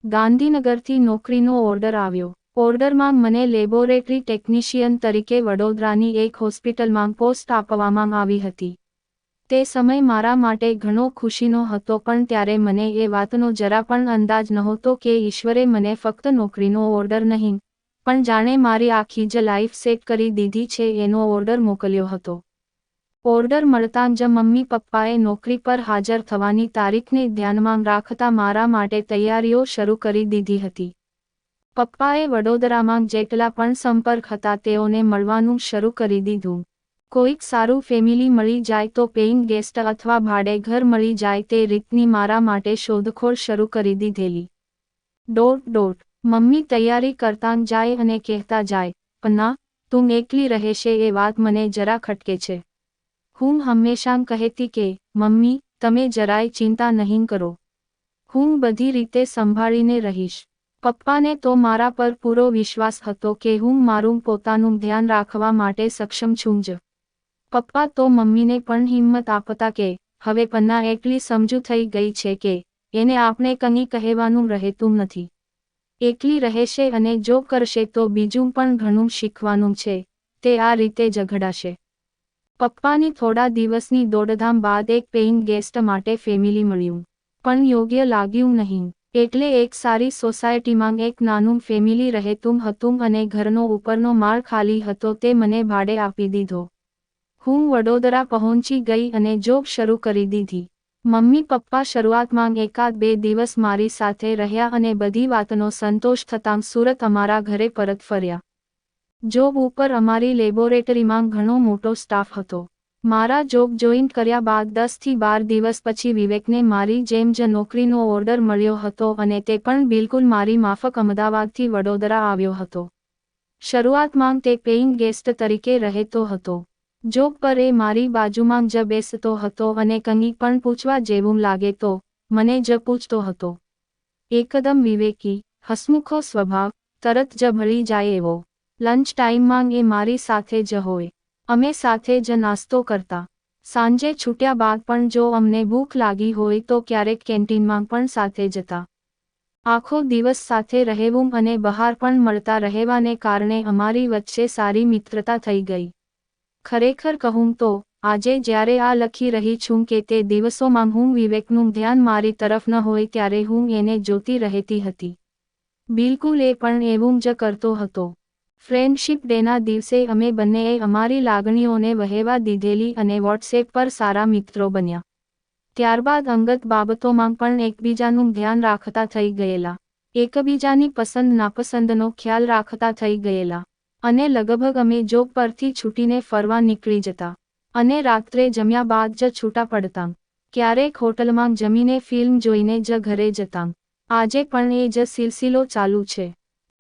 ગાંધીનગરથી નોકરીનો ઓર્ડર આવ્યો. ઓર્ડરમાં મને લેબોરેટરી ટેકનિશિયન તરીકે વડોદરાની એક હોસ્પિટલમાં પોસ્ટ આપવામાં આવી હતી. તે સમય મારા માટે ઘણો ખુશીનો હતો, પણ ત્યારે મને એ વાતનો જરા પણ અંદાજ નહોતો કે ઈશ્વરે મને ફક્ત નોકરીનો ઓર્ડર નહીં, પણ જાણે મારી આખી જ લાઈફ સેટ કરી દીધી છે એનો ઓર્ડર મોકલ્યો હતો. ઓર્ડર મળતાં જ મમ્મી પપ્પાએ નોકરી પર હાજર થવાની તારીખને ધ્યાનમાં રાખતા મારા માટે તૈયારીઓ શરૂ કરી દીધી હતી. પપ્પાએ વડોદરામાં જેટલા પણ સંપર્ક હતા તેઓને મળવાનું શરૂ કરી દીધું. કોઈક સારું ફેમિલી મળી જાય તો પેઇંગ ગેસ્ટ અથવા ભાડે ઘર મળી જાય તે રીતની મારા માટે શોધખોળ શરૂ કરી દીધેલી. મમ્મી તૈયારી કરતાં જાય અને કહેતા જાય, પન્ના, તું એકલી રહેશે એ વાત મને જરા ખટકે છે. હું હંમેશા કહેતી કે, મમ્મી, તમે જરાય ચિંતા નહીં કરો. હું બધી રીતે સંભાળીને રહીશ. પપ્પાને તો મારા પર પૂરો વિશ્વાસ હતો કે હું મારું પોતાનું ધ્યાન રાખવા માટે સક્ષમ છું જ. પપ્પા તો મમ્મીને પણ હિંમત આપતા કે, હવે પન્ના એટલી સમજુ થઈ ગઈ છે કે એને આપણે કંઈ કહેવાનું રહેતું નથી. એકલી રહેશે અને જો કરશે તો બીજું પણ ઘણું શીખવાનું છે, તે આ રીતે જ ઘડાશે. પપ્પાની થોડા દિવસની દોડધામ બાદ એક પેઇંગ ગેસ્ટ માટે ફેમિલી મળ્યું, પણ યોગ્ય લાગ્યું નહીં. એટલે એક સારી સોસાયટીમાં એક નાનું ફેમિલી રહેતું હતું અને ઘરનો ઉપરનો માળ ખાલી હતો તે મને ભાડે આપી દીધો. હું વડોદરા પહોંચી ગઈ અને જોબ શરૂ કરી દીધી. મમ્મી પપ્પા શરૂઆતમાં એકાદ બે દિવસ મારી સાથે રહ્યા અને બધી વાતનો સંતોષ થતાં સુરત અમારા ઘરે પરત ફર્યા. જોબ ઉપર અમારી લેબોરેટરીમાં ઘણો મોટો સ્ટાફ હતો. મારા જોબ જોઈન કર્યા બાદ 10 થી 12 દિવસ પછી વિવેકને મારી જેમ જ નોકરીનો ઓર્ડર મળ્યો હતો અને તે પણ બિલકુલ મારી માફક અમદાવાદથી વડોદરા આવ્યો હતો. શરૂઆતમાં તે પેઇંગ ગેસ્ટ તરીકે રહેતો હતો. જોબ પર એ મારી બાજુમાં જ બેસતો હતો અને કંઈ પણ પૂછવા જેવું લાગે તો મને જ પૂછતો હતો. એકદમ વિવેકી, હસમુખો સ્વભાવ, તરત જ ભળી જાય એવો. લંચ ટાઈમમાં એ મારી સાથે જ હોય. અમે સાથે જ નાસ્તો કરતા. સાંજે છૂટ્યા બાદ પણ જો અમને ભૂખ લાગી હોય તો ક્યારેક કેન્ટીનમાં પણ સાથે જતા. આખો દિવસ સાથે રહેવું અને બહાર પણ મળતા રહેવાને કારણે અમારી વચ્ચે સારી મિત્રતા થઈ ગઈ. ખરેખર કહું તો આજે જ્યારે આ લખી રહી છું કે તે દિવસોમાં હું વિવેકનું ધ્યાન મારી તરફ ન હોય ત્યારે હું એને જોતી રહેતી હતી. બિલકુલ એ પણ એવું જ કરતો હતો. ફ્રેન્ડશિપ ડેના દિવસે અમે બંનેએ અમારી લાગણીઓને વહેવા દીધેલી અને વોટ્સએપ પર સારા મિત્રો બન્યા. ત્યારબાદ અંગત બાબતોમાં પણ એકબીજાનું ધ્યાન રાખતા થઈ ગયેલા. એકબીજાની પસંદ નાપસંદનો ખ્યાલ રાખતા થઈ ગયેલા. અને લગભગ અમે જોબ પરથી છૂટીને ફરવા નીકળી જતા. અને રાત્રે જમ્યા બાદ જ છૂટા પડતા. ક્યારેક હોટલમાં જમીને ફિલ્મ જોઈને જ ઘરે જતા. આજે પણ એ જ સિલસિલો ચાલુ છે.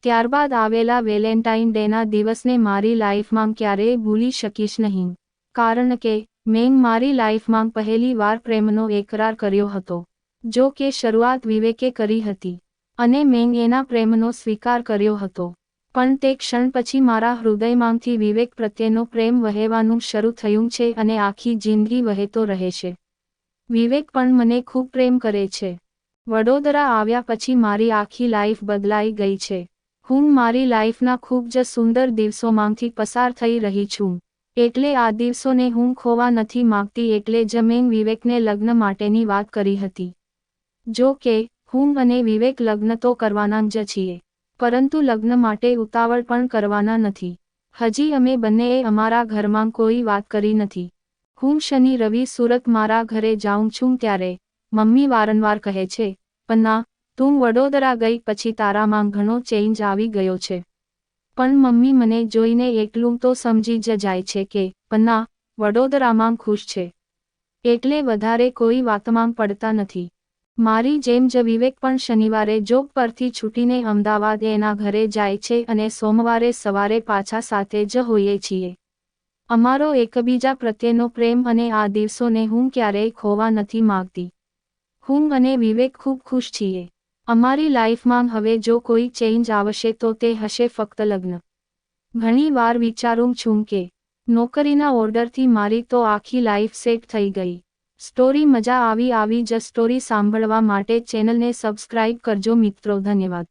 ત્યારબાદ આવેલા વેલેન્ટાઇન ડેના દિવસને મારી લાઈફમાં ક્યારેય ભૂલી શકીશ નહીં. કારણ કે મેં મારી લાઈફમાં પહેલી વાર પ્રેમનો એકરાર કર્યો હતો. જો કે શરૂઆત વિવેકે કરી હતી. અને મેં એના પ્રેમનો સ્વીકાર કર્યો હતો. પણ તે ક્ષણ પછી મારા હૃદયમાંથી વિવેક પ્રત્યેનો પ્રેમ વહેવાનું શરૂ થયું છે અને આખી જિંદગી વહેતો રહેશે. વિવેક પણ મને ખૂબ પ્રેમ કરે છે. વડોદરા આવ્યા પછી મારી આખી લાઈફ બદલાઈ ગઈ છે. હું મારી લાઈફના ખૂબ જ સુંદર દિવસોમાંથી પસાર થઈ રહી છું. એટલે આ દિવસોને હું ખોવા નથી માંગતી, એટલે જ મેં વિવેકને લગ્ન માટેની વાત કરી હતી. જો કે હું અને વિવેક લગ્ન તો કરવાના જ છીએ, પરંતુ લગ્ન માટે ઉતાવળ પણ કરવાના નથી. હજી અમે બંનેએ અમારા ઘરમાં કોઈ વાત કરી નથી. હું શનિ રવિ સુરત મારા ઘરે જાઉં છું ત્યારે મમ્મી વારંવાર કહે છે, પન્ના, તું વડોદરા ગઈ પછી તારામાં ઘણો ચેન્જ આવી ગયો છે. પણ મમ્મી મને જોઈને એટલું તો સમજી જ જાય છે કે પન્ના વડોદરામાં ખુશ છે. એટલે વધારે કોઈ વાતમાં પડતા નથી. મારી જેમ જ વિવેક પણ શનિવારે જોબ પરથી છૂટીને અમદાવાદ એના ઘરે જાય છે અને સોમવારે સવારે પાછા સાથે જ હોઈએ છીએ. અમારો એકબીજા પ્રત્યેનો પ્રેમ અને આ દિવસોને હું ક્યારેય ખોવા નથી માંગતી. હું અને વિવેક ખૂબ ખુશ છીએ. અમારી લાઈફમાં હવે જો કોઈ ચેન્જ આવશે તો તે હશે ફક્ત લગ્ન. ઘણી વાર વિચારું છું કે નોકરીના ઓર્ડરથી મારી તો આખી લાઈફ સેટ થઈ ગઈ. સ્ટોરી મજા આવી જ સ્ટોરી સાંભળવા માટે ચેનલને સબસ્ક્રાઇબ કરજો મિત્રો ધન્યવાદ।